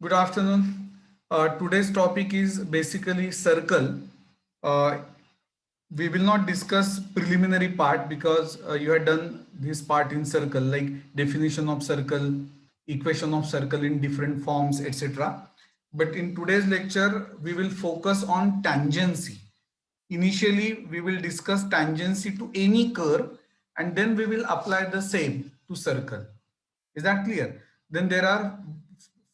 Good afternoon. Today's topic is basically circle. Uh, we will not discuss preliminary part because you had done this part in circle, like definition of circle, equation of circle in different forms, etc. But in today's lecture, we will focus on tangency. Initially, we will discuss tangency to any curve and then we will apply the same to circle. Is that clear? Then there are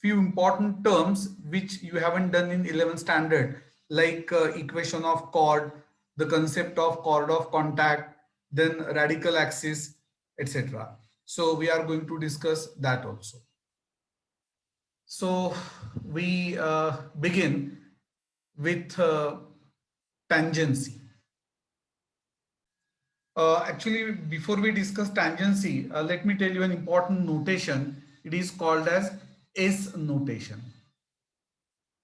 few important terms which you haven't done in 11th standard, like equation of chord, the concept of chord of contact, then radical axis, etc. So we are going to discuss that also. So we begin with tangency. Actually, before we discuss tangency, let me tell you an important notation. It is called as S notation.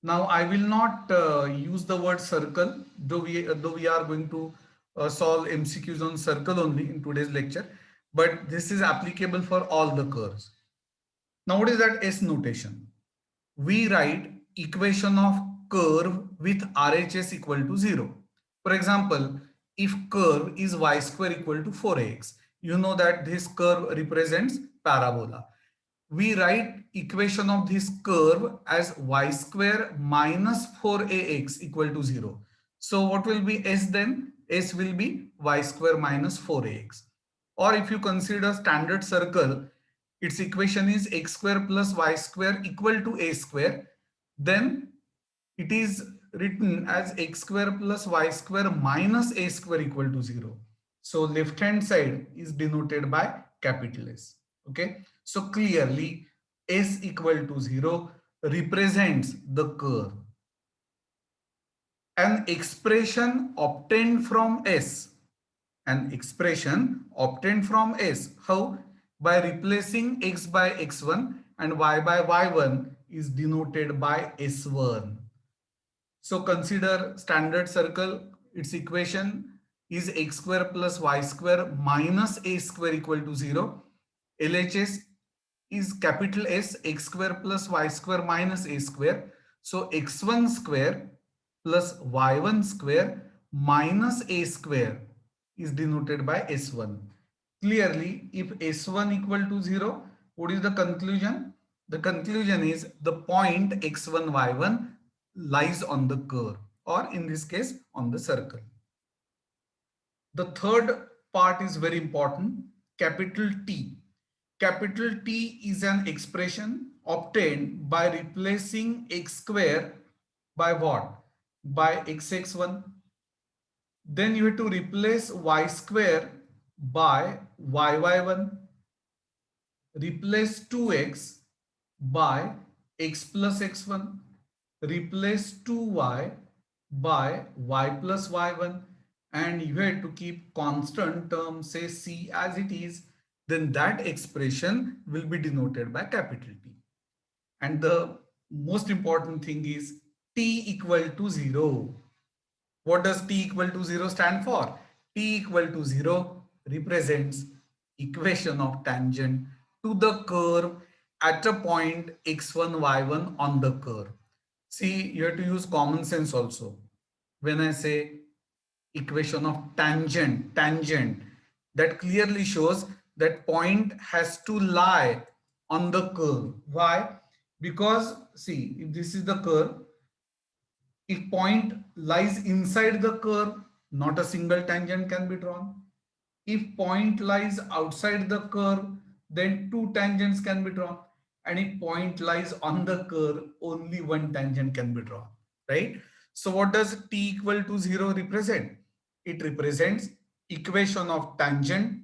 Now, I will not use the word circle, though we are going to solve MCQs on circle only in today's lecture, but this is applicable for all the curves. Now, what is that S notation? We write equation of curve with RHS equal to 0. For example, if curve is y square equal to 4ax, you know that this curve represents parabola. We write equation of this curve as y square minus 4ax equal to 0. So what will be s then? S will be y square minus 4ax. Or if you consider standard circle, its equation is x square plus y square equal to a square. Then it is written as x square plus y square minus a square equal to 0. So left hand side is denoted by capital S. Okay. So clearly S equal to 0 represents the curve. An expression obtained from S. An expression obtained from S. How? By replacing x by x1 and y by y1 is denoted by S1. So consider standard circle, its equation is x square plus y square minus a square equal to 0. LHS is capital S, x square plus y square minus a square. So x1 square plus y1 square minus a square is denoted by S1. Clearly, if S1 equal to 0, what is the conclusion? The conclusion is the point x1, y1 lies on the curve, or in this case on the circle. The third part is very important, capital T. Capital T is an expression obtained by replacing x square by what? By xx1. Then you have to replace y square by yy1. Replace 2x by x plus x1. Replace 2y by y plus y1. And you have to keep constant term, say c as it is. Then that expression will be denoted by capital T. And the most important thing is t equal to 0. What does t equal to 0 stand for? T equal to 0 represents equation of tangent to the curve at a point x1, y1 on the curve. See, you have to use common sense also. When I say equation of tangent, that clearly shows that point has to lie on the curve. Why? Because see, if this is the curve, if point lies inside the curve, not a single tangent can be drawn. If point lies outside the curve, then two tangents can be drawn. And if point lies on the curve, only one tangent can be drawn, right? So what does t equal to 0 represent? It represents equation of tangent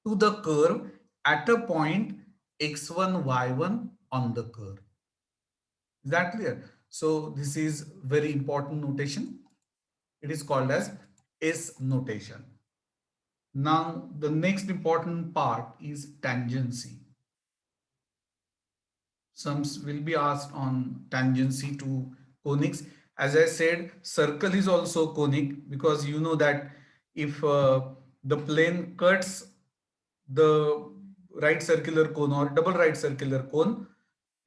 to the curve at a point x1, y1 on the curve. Is that clear? So this is very important notation. It is called as S notation. Now the next important part is tangency. Some will be asked on tangency to conics. As I said, circle is also conic because you know that if the plane cuts the right circular cone or double right circular cone,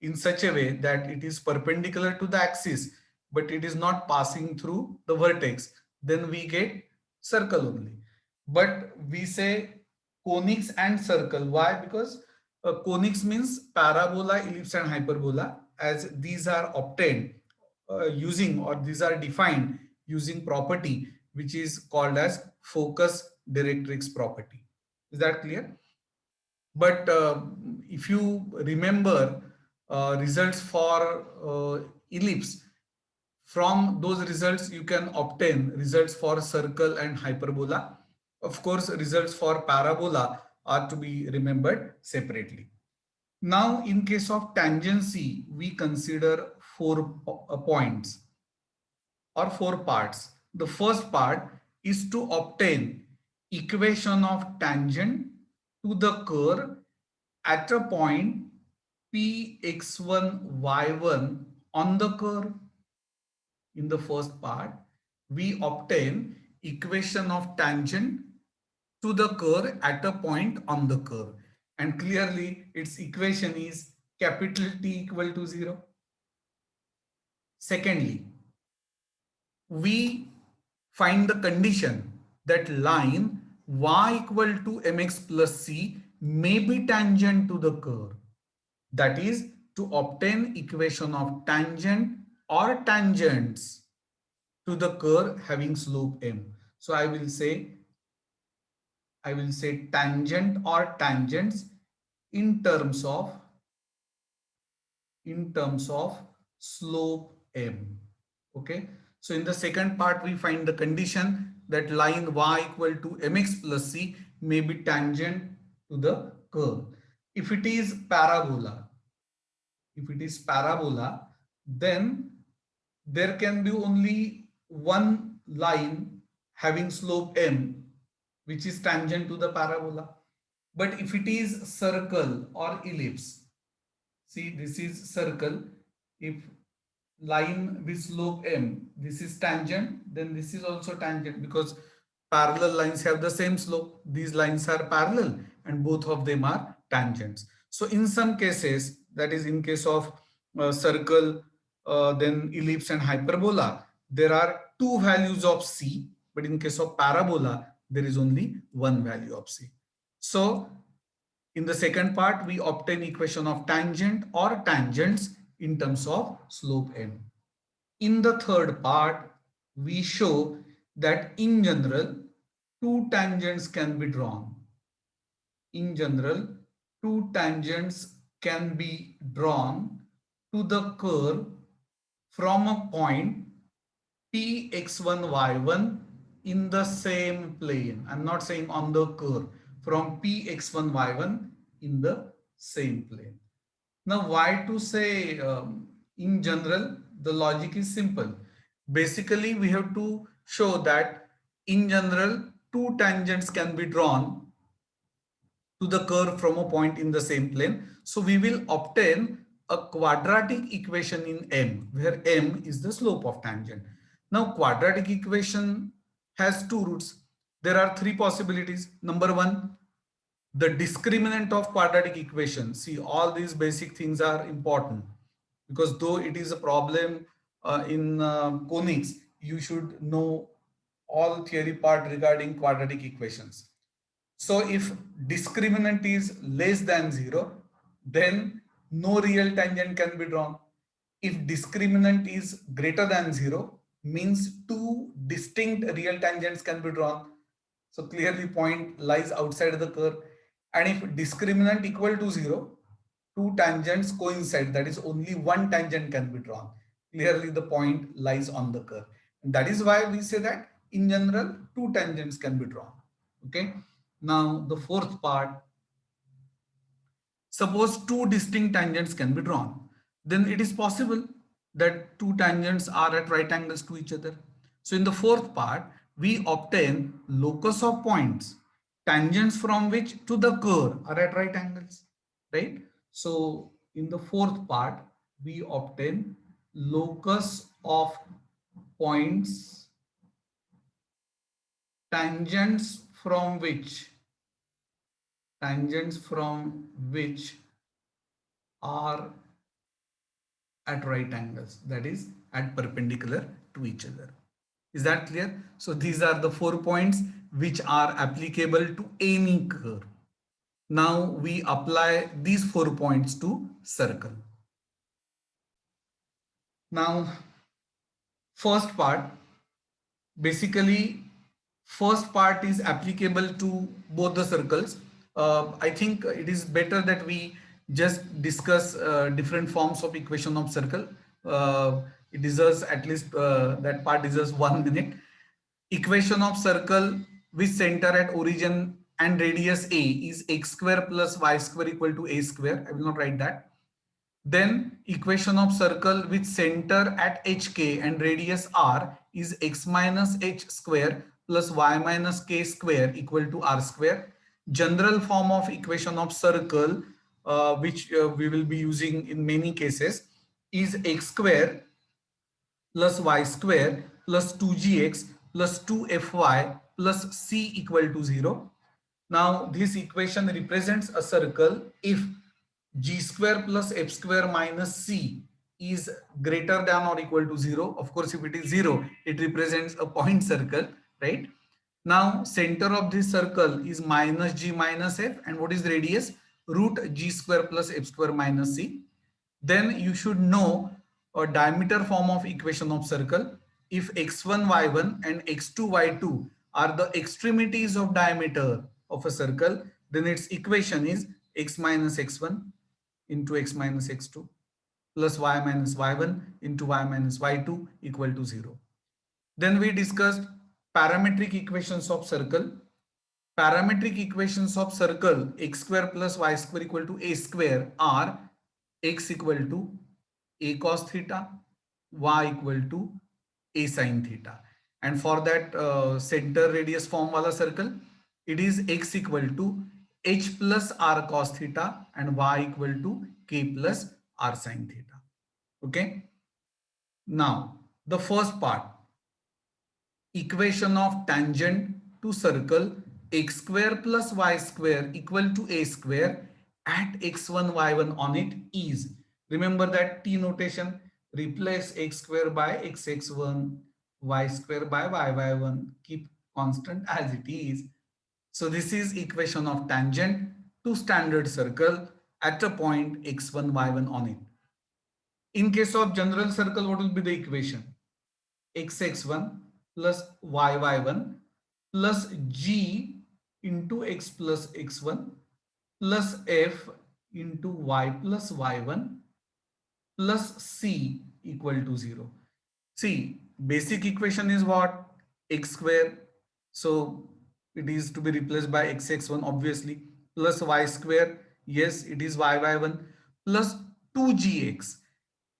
in such a way that it is perpendicular to the axis, but it is not passing through the vertex, then we get circle only. But we say conics and circle. Why? Because conics means parabola, ellipse and hyperbola, as these are obtained using, or these are defined using property which is called as focus directrix property. Is that clear? But if you remember results for ellipse, from those results you can obtain results for circle and hyperbola. Of course, results for parabola are to be remembered separately. Now, in case of tangency, we consider four points or four parts. The first part is to obtain equation of tangent to the curve at a point Px1 y1 on the curve. In the first part, we obtain equation of tangent to the curve at a point on the curve. And clearly its equation is capital T equal to 0. Secondly, we find the condition that line y equal to mx plus c may be tangent to the curve. That is to obtain equation of tangent or tangents to the curve having slope m. So I will say tangent or tangents in terms of slope m. Okay, so in the second part we find the condition that line y equal to mx plus c may be tangent to the curve. If it is parabola, then there can be only one line having slope m which is tangent to the parabola. But if it is circle or ellipse, see, this is circle. If line with slope m, this is tangent, then this is also tangent, because parallel lines have the same slope. These lines are parallel and both of them are tangents. So in some cases, that is in case of circle, then ellipse and hyperbola, there are two values of c, but in case of parabola, there is only one value of c. So in the second part, we obtain equation of tangent or tangents in terms of slope m. In the third part, we show that in general, two tangents can be drawn. In general, two tangents can be drawn to the curve from a point Px1 y1 in the same plane. I'm not saying on the curve, from Px1 y1 in the same plane. Now, why to say in general? The logic is simple. Basically, we have to show that in general, two tangents can be drawn to the curve from a point in the same plane. So we will obtain a quadratic equation in M, where M is the slope of tangent. Now, quadratic equation has two roots. There are three possibilities. Number one, the discriminant of quadratic equation. See, all these basic things are important, because though it is a problem in conics, you should know all theory part regarding quadratic equations. So if discriminant is less than 0, then no real tangent can be drawn. If discriminant is greater than 0, means two distinct real tangents can be drawn. So clearly point lies outside the curve. And if discriminant equal to 0, two tangents coincide, that is only one tangent can be drawn. Clearly the point lies on the curve. And that is why we say that in general, two tangents can be drawn. Okay. Now the fourth part, suppose two distinct tangents can be drawn, then it is possible that two tangents are at right angles to each other. So in the fourth part, we obtain locus of points, tangents from which to the curve are at right angles, right? So in the fourth part, we obtain locus of points, tangents from which are at right angles, that is at perpendicular to each other. Is that clear? So these are the 4 points which are applicable to any curve. Now we apply these 4 points to circle. Now first part, basically first part is applicable to both the circles. I think it is better that we just discuss different forms of equation of circle. It deserves at least that part deserves 1 minute. Equation of circle with center at origin and radius a is x square plus y square equal to a square. I will not write that. Then equation of circle with center at hk and radius r is x minus h square plus y minus k square equal to r square. General form of equation of circle which we will be using in many cases is x square plus y square plus 2gx plus 2fy plus c equal to 0. Now this equation represents a circle if g square plus f square minus c is greater than or equal to 0. Of course, if it is 0, it represents a point circle, right? Now center of this circle is minus g minus f, and what is radius? Root g square plus f square minus c. Then you should know a diameter form of equation of circle. If x1 y1 and x2 y2 are the extremities of diameter of a circle, then its equation is x minus x1 into x minus x2 plus y minus y1 into y minus y2 equal to 0. Then we discussed parametric equations of circle. Parametric equations of circle x square plus y square equal to a square are x equal to a cos theta, y equal to a sin theta. And for that center radius form wala circle, it is x equal to h plus r cos theta and y equal to k plus r sin theta. Okay. Now the first part, equation of tangent to circle x square plus y square equal to a square at x1 y1 on it is, remember that t notation, replace x square by xx1, y square by yy1, keep constant as it is. So this is equation of tangent to standard circle at a point x1 y1 on it. In case of general circle, what will be the equation? xx1 plus yy1 plus g into x plus x1 plus f into y plus y1 plus c equal to 0. See, basic equation is what? X square. So it is to be replaced by xx1 obviously, plus y square. Yes, it is yy1 plus 2gx.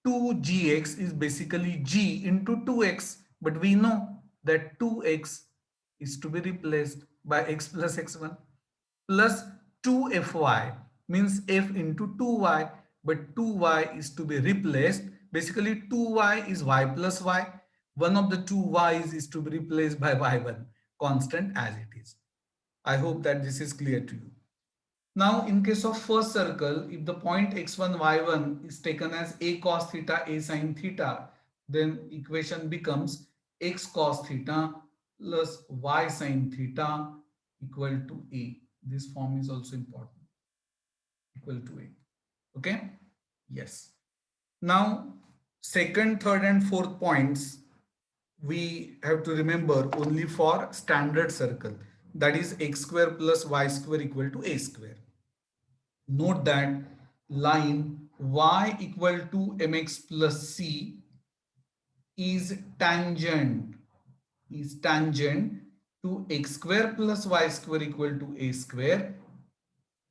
2gx is basically g into 2x, but we know that 2x is to be replaced by x plus x1 plus 2fy means f into 2y, but 2y is to be replaced. Basically 2y is y plus y. One of the two y's is to be replaced by y1 constant as it is. I hope that this is clear to you. Now, in case of first circle, if the point x1, y1 is taken as a cos theta, a sin theta, then equation becomes x cos theta plus y sin theta equal to a. This form is also important. Equal to a. Okay? Yes. Now, second, third, and fourth points we have to remember only for standard circle. That is x square plus y square equal to a square. Note that line y equal to mx plus c is tangent to x square plus y square equal to a square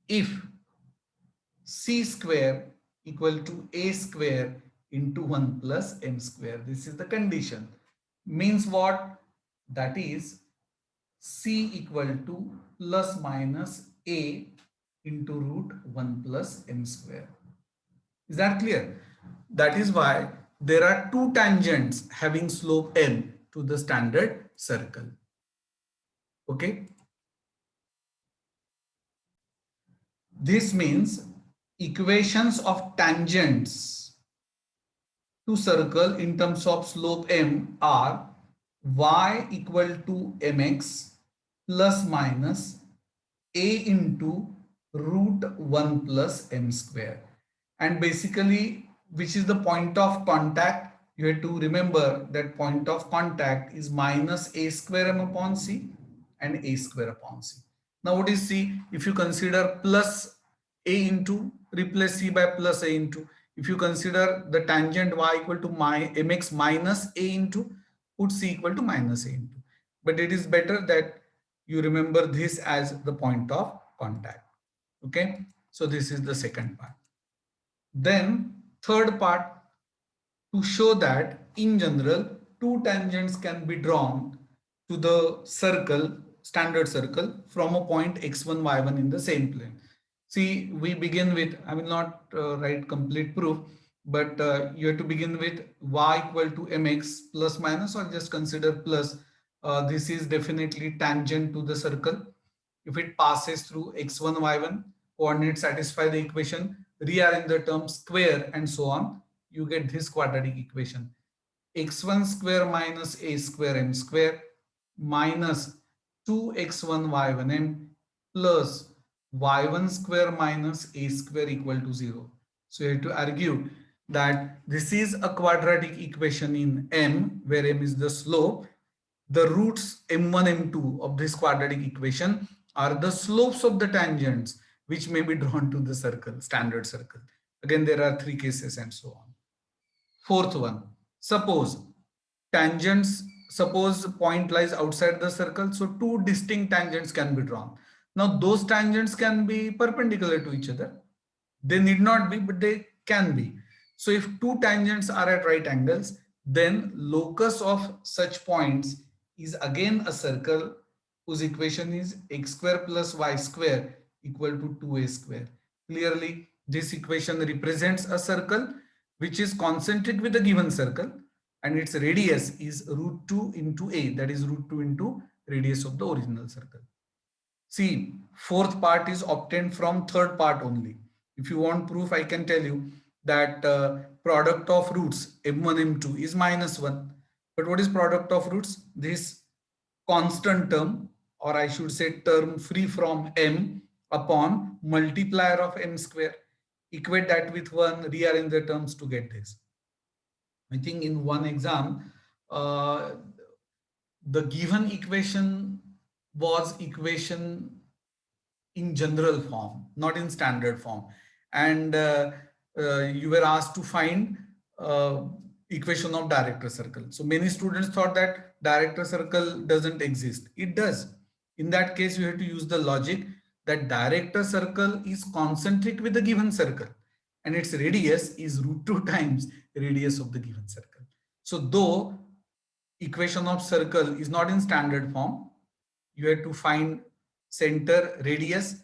if c square equal to a square into 1 plus m square. This is the condition. Means what? That is c equal to plus minus a into root 1 plus m square. Is that clear? That is why there are two tangents having slope n to the standard circle. Okay. This means equations of tangents to circle in terms of slope m are y equal to mx plus minus a into root 1 plus m square. And basically, which is the point of contact, you have to remember that point of contact is minus a square m upon c and a square upon c. Now what is c? If you consider plus a into, replace c by plus a into. If you consider the tangent y equal to mx minus a into, put c equal to minus a into. But it is better that you remember this as the point of contact. Okay, so this is the second part. Then third part, to show that in general two tangents can be drawn to the circle, standard circle, from a point x1 y1 in the same plane. See, we begin with, I will not write complete proof, but you have to begin with y equal to mx plus minus, or just consider plus. This is definitely tangent to the circle. If it passes through x1 y1, coordinates satisfy the equation, rearrange the term, square and so on, you get this quadratic equation: x1 square minus a square m square minus 2x1 y1 m plus y1 square minus a square equal to 0. So you have to argue that this is a quadratic equation in m, where m is the slope. The roots m1 m2 of this quadratic equation are the slopes of the tangents which may be drawn to the circle, standard circle. Again, there are three cases and so on. Fourth one, suppose tangents, suppose point lies outside the circle, so two distinct tangents can be drawn. Now those tangents can be perpendicular to each other. They need not be, but they can be. So if two tangents are at right angles, then locus of such points is again a circle whose equation is x square plus y square equal to 2a square. Clearly, this equation represents a circle which is concentric with a given circle, and its radius is root 2 into a, that is root 2 into radius of the original circle. See, fourth part is obtained from third part only. If you want proof, I can tell you that product of roots m1 m2 is minus 1. But what is product of roots? This constant term, or I should say term free from m, upon multiplier of m square. Equate that with 1, rearrange the terms to get this. I think in one exam, the given equation was equation in general form, not in standard form. And you were asked to find equation of director circle. So many students thought that director circle doesn't exist. It does. In that case, you have to use the logic that director circle is concentric with the given circle, and its radius is root 2 times radius of the given circle. So though equation of circle is not in standard form, you have to find center, radius.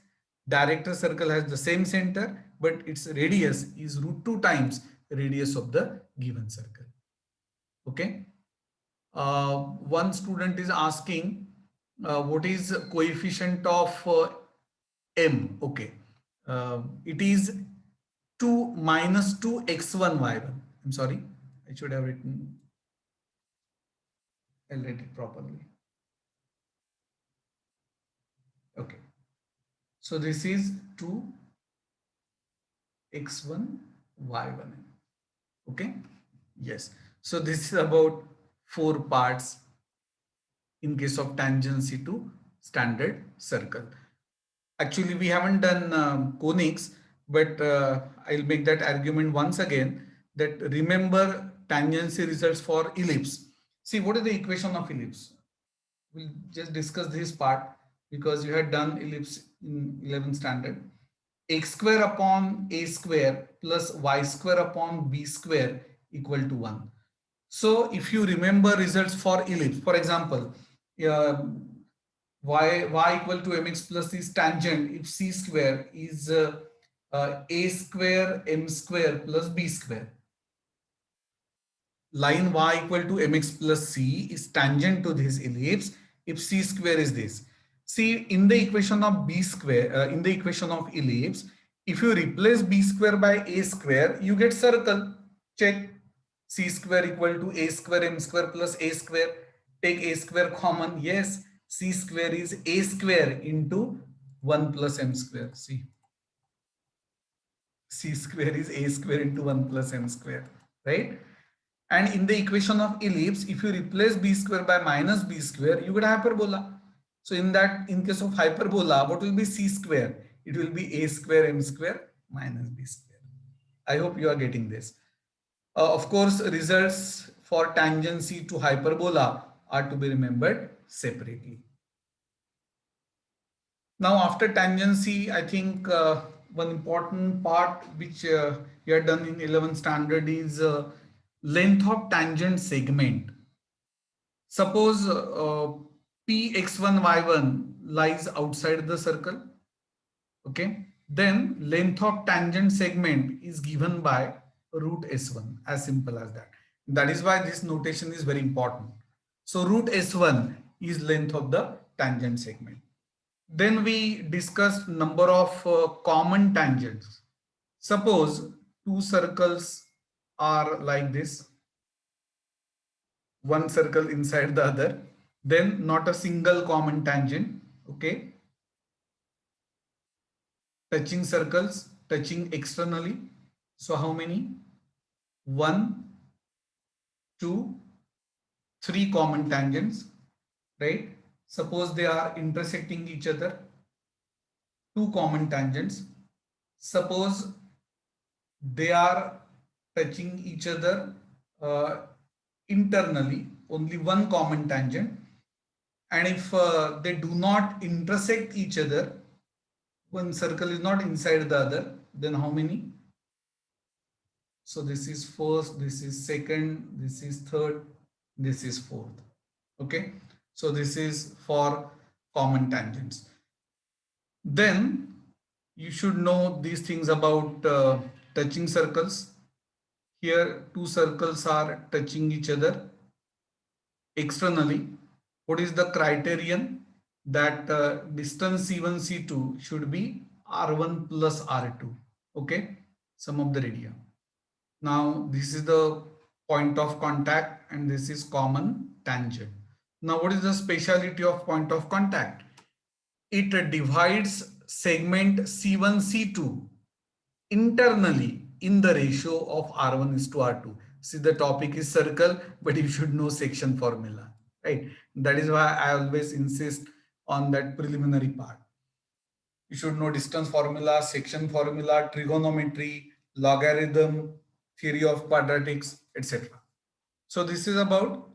Director circle has the same center, but its radius is root 2 times radius of the given circle. Okay. One student is asking what is coefficient of m. Okay. It is 2 minus 2 x1 y1. I'm sorry, I should have written, I'll write it properly. Okay. So this is 2 x1 y1. Okay. Yes. So this is about 4 parts in case of tangency to standard circle. Actually, we haven't done conics, but I'll make that argument once again, that remember tangency results for ellipse. See, what is the equation of ellipse? We'll just discuss this part because you had done ellipse in 11th standard. X square upon a square plus y square upon b square equal to 1. So if you remember results for ellipse, for example, y equal to mx plus is tangent if c square is a square m square plus b square. Line y equal to mx plus c is tangent to this ellipse if c square is this. See, in the equation of b square, in the equation of ellipse, if you replace b square by a square, you get circle. Check. C square equal to a square m square plus a square. Take a square common. Yes, c square is a square into 1 plus m square. See, c square is a square into 1 plus m square, right? And in the equation of ellipse, if you replace b square by minus b square, you get hyperbola. So in case of hyperbola, what will be c square? It will be a square m square minus b square. I hope you are getting this. Of course, results for tangency to hyperbola are to be remembered separately. Now, after tangency, I think one important part which you have done in 11th standard is length of tangent segment. Suppose Px1y1 lies outside the circle. Okay, then length of tangent segment is given by root s1, as simple as that. That is why this notation is very important. So root s1 is length of the tangent segment. Then we discussed number of common tangents. Suppose two circles are like this, one circle inside the other, then not a single common tangent. Okay, touching circles, touching externally. So how many? 1, 2, 3 common tangents, right? Suppose they are intersecting each other, 2 common tangents. Suppose they are touching each other internally, only 1 common tangent. And if they do not intersect each other, one circle is not inside the other, then how many? So this is first, this is second, this is third, this is fourth. Okay, so this is for common tangents. Then you should know these things about touching circles. Here two circles are touching each other externally. What is the criterion? That distance C1 C2 should be R1 plus R2. Okay, sum of the radii. Now this is the point of contact and this is common tangent. Now what is the speciality of point of contact? It divides segment C1 C2 internally in the ratio of R1 is to R2. See, the topic is circle, but you should know section formula, right? That is why I always insist on that preliminary part. You should know distance formula, section formula, trigonometry, logarithm, theory of quadratics, etc. So this is about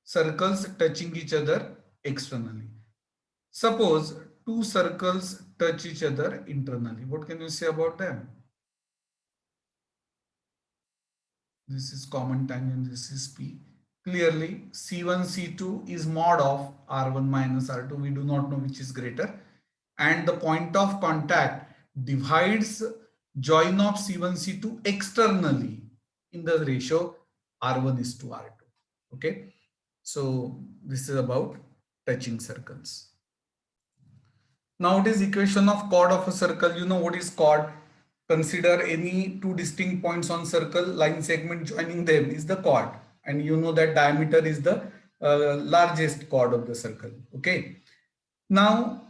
circles touching each other externally. Suppose two circles touch each other internally. What can you say about them? This is common tangent, this is P. Clearly, C1, C2 is mod of R1 minus R2. We do not know which is greater. And the point of contact divides join of C1, C2 externally in the ratio R1 is to R2. Okay. So this is about touching circles. Now it is equation of chord of a circle. You know what is chord? Consider any two distinct points on circle, line segment joining them is the chord, and you know that diameter is the largest chord of the circle. Okay. Now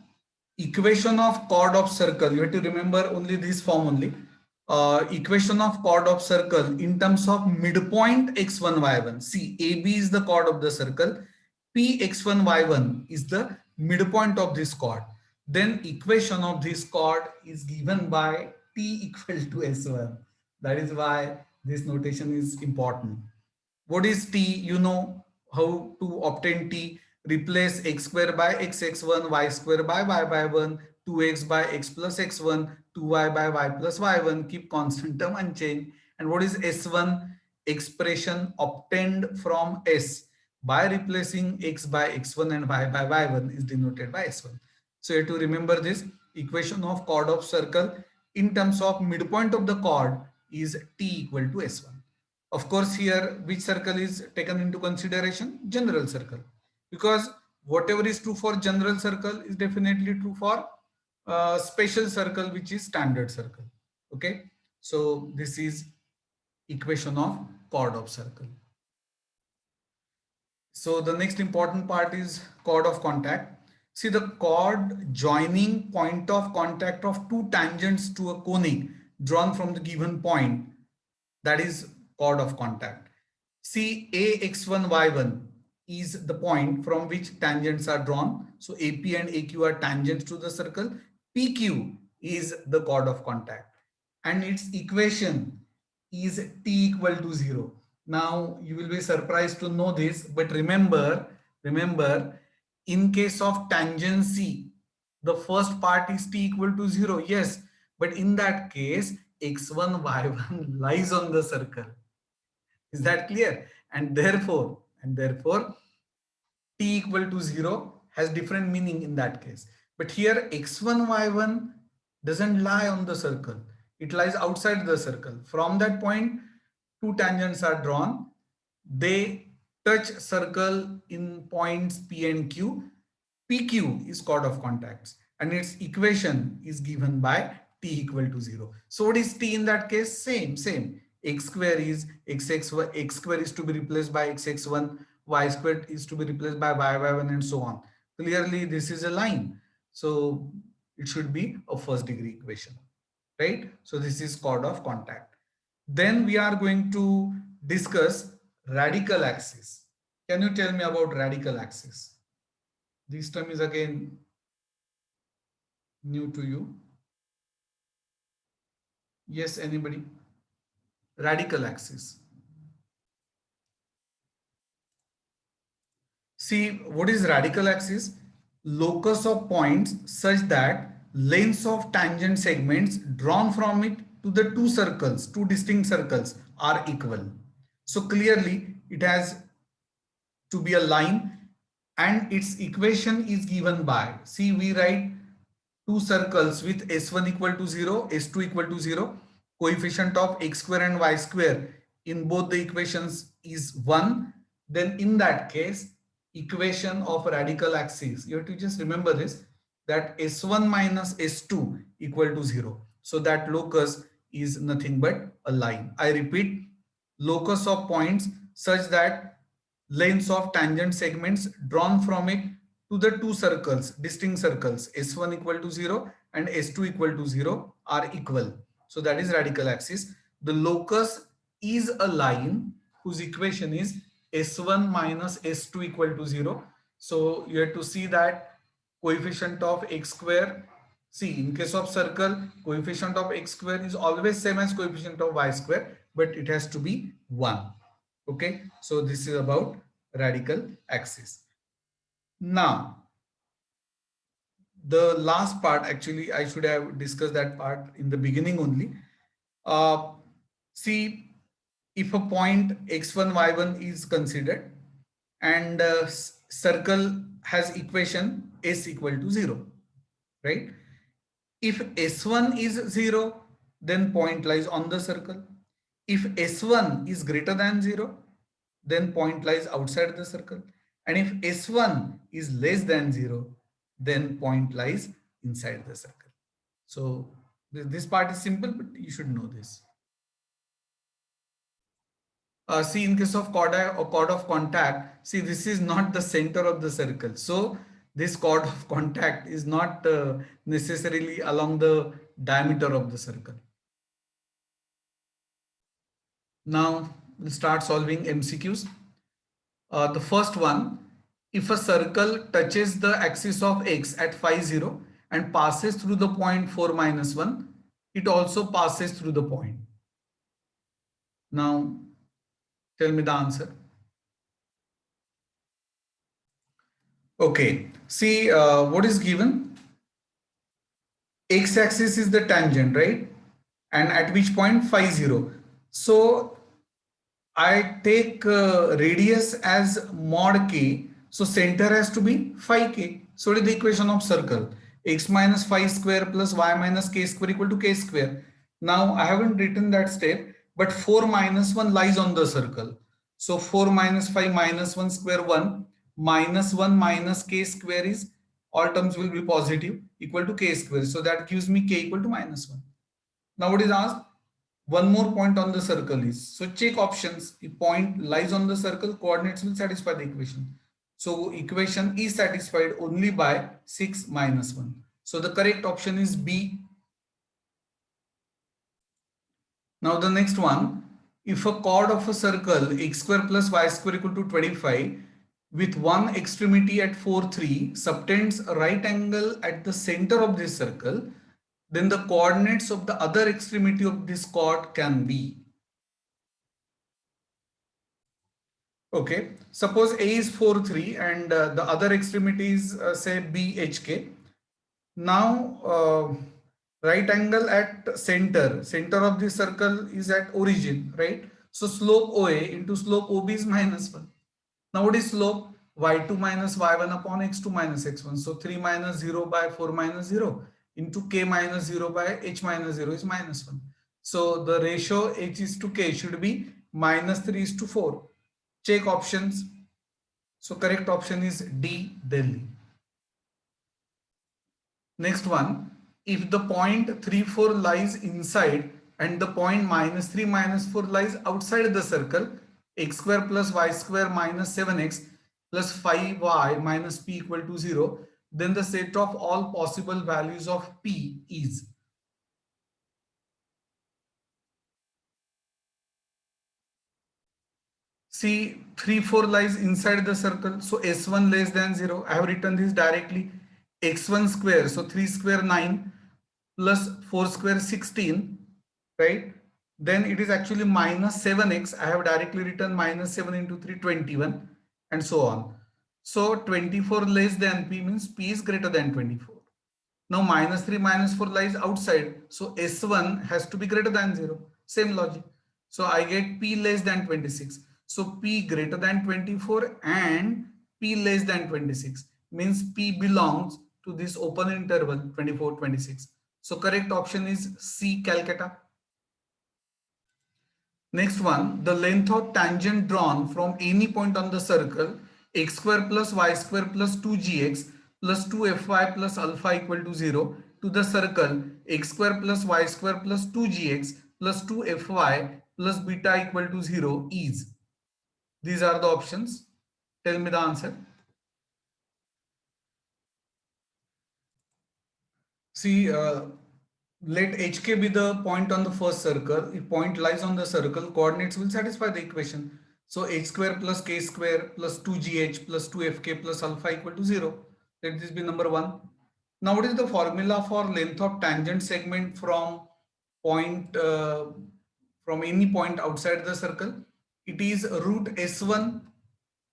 equation of chord of circle, you have to remember only this form only. Equation of chord of circle in terms of midpoint x1 y1. See, AB is the chord of the circle, P x1 y1 is the midpoint of this chord. Then equation of this chord is given by T equal to S1. That is why this notation is important. What is T? You know how to obtain T. Replace x square by x1, y square by y1, 2x by x plus x1, 2y by y plus y1. Keep constant term unchanged. And what is S1? Expression obtained from S by replacing x by x1 and y by y1 is denoted by S1. So you have to remember this equation of chord of circle in terms of midpoint of the chord is T equal to S1. Of course, here which circle is taken into consideration? General circle, because whatever is true for general circle is definitely true for special circle, which is standard circle. Okay, so this is equation of chord of circle. So the next important part is chord of contact. See, the chord joining point of contact of two tangents to a conic drawn from the given point, that is chord of contact. See, AX1, Y1 is the point from which tangents are drawn. So AP and AQ are tangents to the circle. PQ is the chord of contact. And its equation is T equal to 0. Now you will be surprised to know this, but remember, in case of tangency, the first part is T equal to 0. Yes, but in that case, X1, Y1 lies on the circle. Is that clear? And therefore, T equal to 0 has different meaning in that case. But here X1, Y1 doesn't lie on the circle. It lies outside the circle. From that point, two tangents are drawn. They touch circle in points P and Q. PQ is chord of contacts and its equation is given by T equal to 0. So what is T in that case? Same. X square is XX, X square is to be replaced by XX1, Y squared is to be replaced by YY1 and so on. Clearly this is a line. So it should be a first degree equation, right? So this is chord of contact. Then we are going to discuss radical axis. Can you tell me about radical axis? This term is again new to you. Yes, anybody? Radical axis. See, what is radical axis? Locus of points such that lengths of tangent segments drawn from it to the two distinct circles are equal. So clearly it has to be a line and its equation is given by, see, we write two circles with S1 equal to 0, S2 equal to 0, coefficient of x square and y square in both the equations is 1. Then in that case, equation of radical axis, you have to just remember this, that S1 minus S2 equal to 0. So that locus is nothing but a line. I repeat, locus of points such that lengths of tangent segments drawn from it to the two circles, distinct circles, S1 equal to 0 and S2 equal to 0 are equal. So that is radical axis. The locus is a line whose equation is S1 minus S2 equal to 0. So you have to see that coefficient of x square. See, in case of circle, coefficient of x square is always same as coefficient of y square, but it has to be 1. Okay, so this is about radical axis. Now, the last part, actually, I should have discussed that part in the beginning only. See, if a point x1, y1 is considered and circle has equation s equal to 0, right? If s1 is 0, then point lies on the circle. If s1 is greater than 0, then point lies outside the circle. And if s1 is less than 0, then point lies inside the circle. So this part is simple, but you should know this. See, in case of chord of contact, see, this is not the center of the circle. So this chord of contact is not necessarily along the diameter of the circle. Now we'll start solving MCQs. The first one, if a circle touches the axis of x at phi 0 and passes through the point 4 minus 1, it also passes through the point. Now tell me the answer. Okay, see what is given? X-axis is the tangent, right? And at which point? Phi 0. So I take radius as mod k. So center has to be phi k. So it is the equation of circle. X minus phi square plus y minus k square equal to k square. Now I haven't written that step, but 4 minus 1 lies on the circle. So 4 minus 5 minus 1 square 1 minus 1 minus k square is, all terms will be positive, equal to k square. So that gives me k equal to minus 1. Now what is asked? One more point on the circle is, so check options. If point lies on the circle, coordinates will satisfy the equation. So equation is satisfied only by 6 minus 1. So the correct option is B. Now the next one, if a chord of a circle x square plus y square equal to 25 with one extremity at 4, 3 subtends a right angle at the center of this circle, then the coordinates of the other extremity of this chord can be. Okay, suppose A is 4, 3 and the other extremity is say BHK. Now right angle at center of the circle is at origin, right? So slope OA into slope OB is -1. Now what is slope? Y2 minus y1 upon x2 minus x1. So 3 minus 0 by 4 minus 0 into k minus 0 by h minus 0 is -1. So the ratio h is to k should be -3:4. Check options. So correct option is D, Delhi. Next one, if the point 3, 4 lies inside and the point -3, -4 lies outside the circle, x square plus y square minus 7x plus 5y minus p equal to 0, then the set of all possible values of p is. See, 3, 4 lies inside the circle. So S1 less than 0. I have written this directly. X1 square. So 3 square 9 plus 4 square 16. Right? Then it is actually minus 7x. I have directly written minus 7 into 3, 21 and so on. So 24 less than P means P is greater than 24. Now -3 -4 lies outside. So S1 has to be greater than 0. Same logic. So I get P less than 26. So P greater than 24 and P less than 26 means P belongs to this open interval 24, 26. So correct option is C, Calcutta. Next one, the length of tangent drawn from any point on the circle x square plus y square plus 2gx plus 2fy plus alpha equal to 0 to the circle x square plus y square plus 2gx plus 2fy plus beta equal to 0 is. These are the options. Tell me the answer. See, let hk be the point on the first circle. If point lies on the circle, coordinates will satisfy the equation. So h square plus k square plus 2gh plus 2fk plus alpha equal to 0. Let this be number 1. Now what is the formula for length of tangent segment from point from any point outside the circle? It is root s1,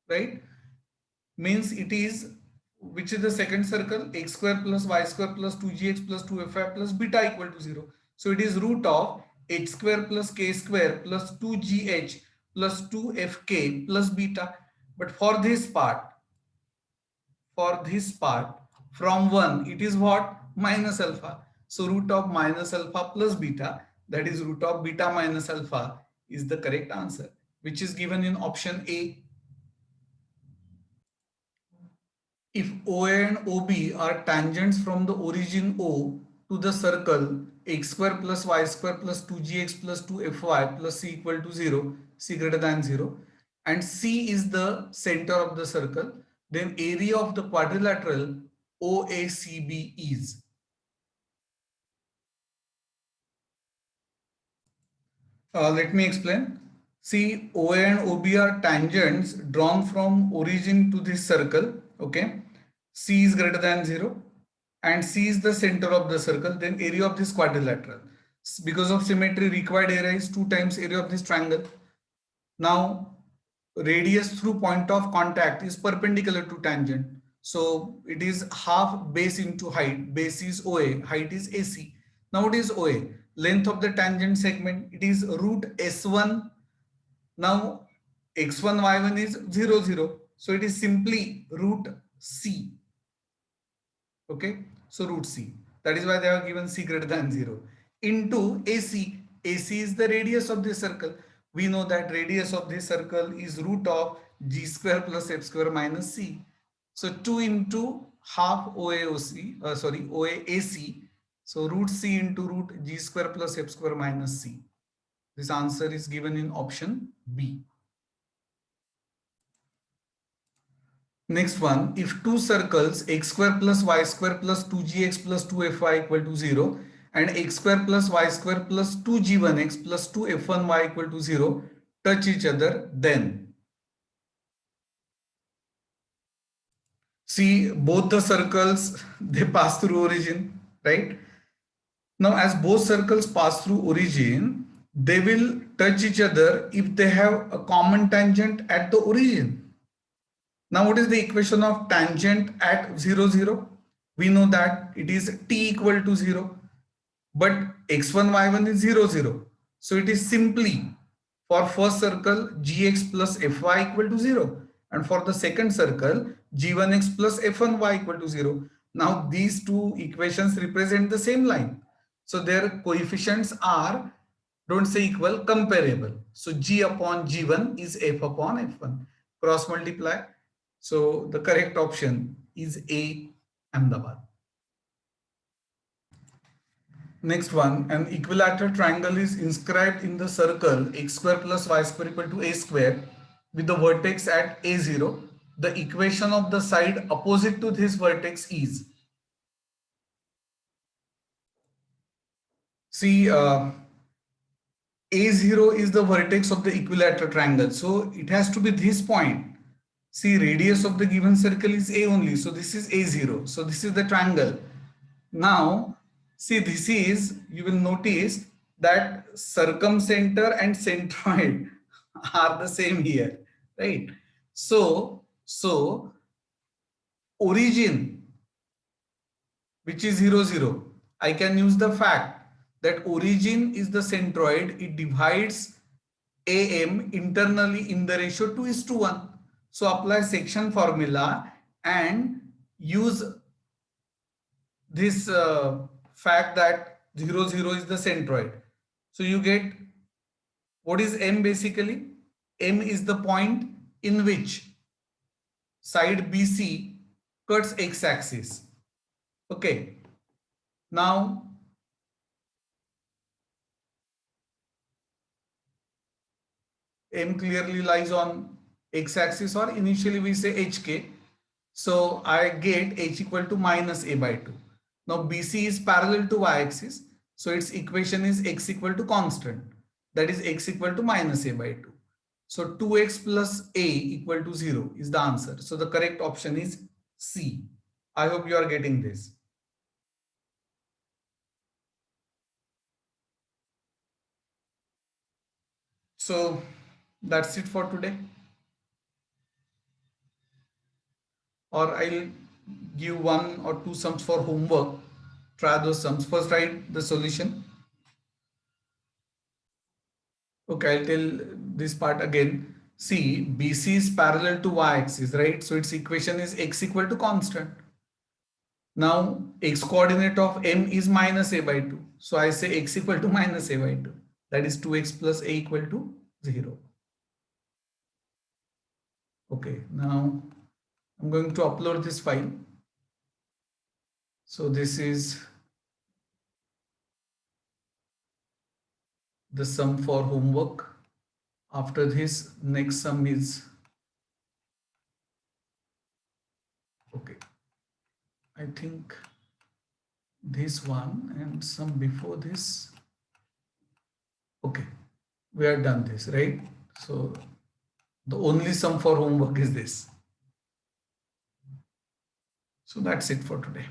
right? Means it is, which is the second circle, x square plus y square plus 2gx plus 2fy plus beta equal to 0. So it is root of h square plus k square plus 2gh plus 2fk plus beta. But for this part from 1 it is what? Minus alpha. So root of minus alpha plus beta, that is root of beta minus alpha, is the correct answer, which is given in option A. If OA and OB are tangents from the origin O to the circle x square plus y square plus 2gx plus 2fy plus c equal to 0, c greater than 0, and C is the center of the circle, then area of the quadrilateral OACB is. Let me explain. See, OA and OB are tangents drawn from origin to this circle. Okay. C is greater than 0 and C is the center of the circle. Then area of this quadrilateral. Because of symmetry, required area is 2 times area of this triangle. Now, radius through point of contact is perpendicular to tangent. So it is half base into height. Base is OA, height is AC. Now what is OA? Length of the tangent segment, it is root S1. Now x1, y1 is 0, 0. So it is simply root C. Okay, so root C. That is why they have given C greater than 0 into AC. AC is the radius of this circle. We know that radius of this circle is root of g square plus f square minus c. So 2 into half OAOC, OAAC. So root c into root g square plus f square minus c. This answer is given in option B. Next one, if two circles x square plus y square plus 2gx plus 2fy equal to 0 and x square plus y square plus 2g1x plus 2f1y equal to 0 touch each other, then see both the circles, they pass through origin, right? Now as both circles pass through origin, they will touch each other if they have a common tangent at the origin. Now what is the equation of tangent at 0, 0? We know that it is t equal to 0, but x1, y1 is 0, 0. So it is simply for first circle gx plus fy equal to 0, and for the second circle g1x plus f1y equal to 0. Now these two equations represent the same line. So their coefficients are, don't say equal, comparable. So g upon g1 is f upon f1. Cross multiply. So the correct option is A, Ahmedabad. Next one, an equilateral triangle is inscribed in the circle x square plus y square equal to a square with the vertex at a0. The equation of the side opposite to this vertex is, see, a0 is the vertex of the equilateral triangle. So it has to be this point. See, radius of the given circle is a only. So this is a0. So this is the triangle. Now, see, this is, you will notice that circumcenter and centroid are the same here, right? So origin, which is 0, 0, I can use the fact that origin is the centroid. It divides AM internally in the ratio 2:1. So apply section formula and use this fact that 0, 0 is the centroid. So you get, what is M basically? M is the point in which side BC cuts x-axis. Okay. Now, M clearly lies on x-axis, or initially we say HK. So I get H equal to minus A by 2. Now BC is parallel to y-axis. So its equation is x equal to constant. That is x equal to minus A by 2. So 2x plus A equal to 0 is the answer. So the correct option is C. I hope you are getting this. So that's it for today. Or I'll give one or two sums for homework. Try those sums. First write the solution. Okay, I'll tell this part again. See, BC is parallel to y-axis, right? So its equation is x equal to constant. Now, x coordinate of M is minus A by 2. So I say x equal to minus A by 2. That is 2x plus A equal to 0. Okay, now I'm going to upload this file. So this is the sum for homework. After this, next sum is, okay, I think this one and some before this. Okay, we are done this, right? So the only sum for homework is this. So that's it for today.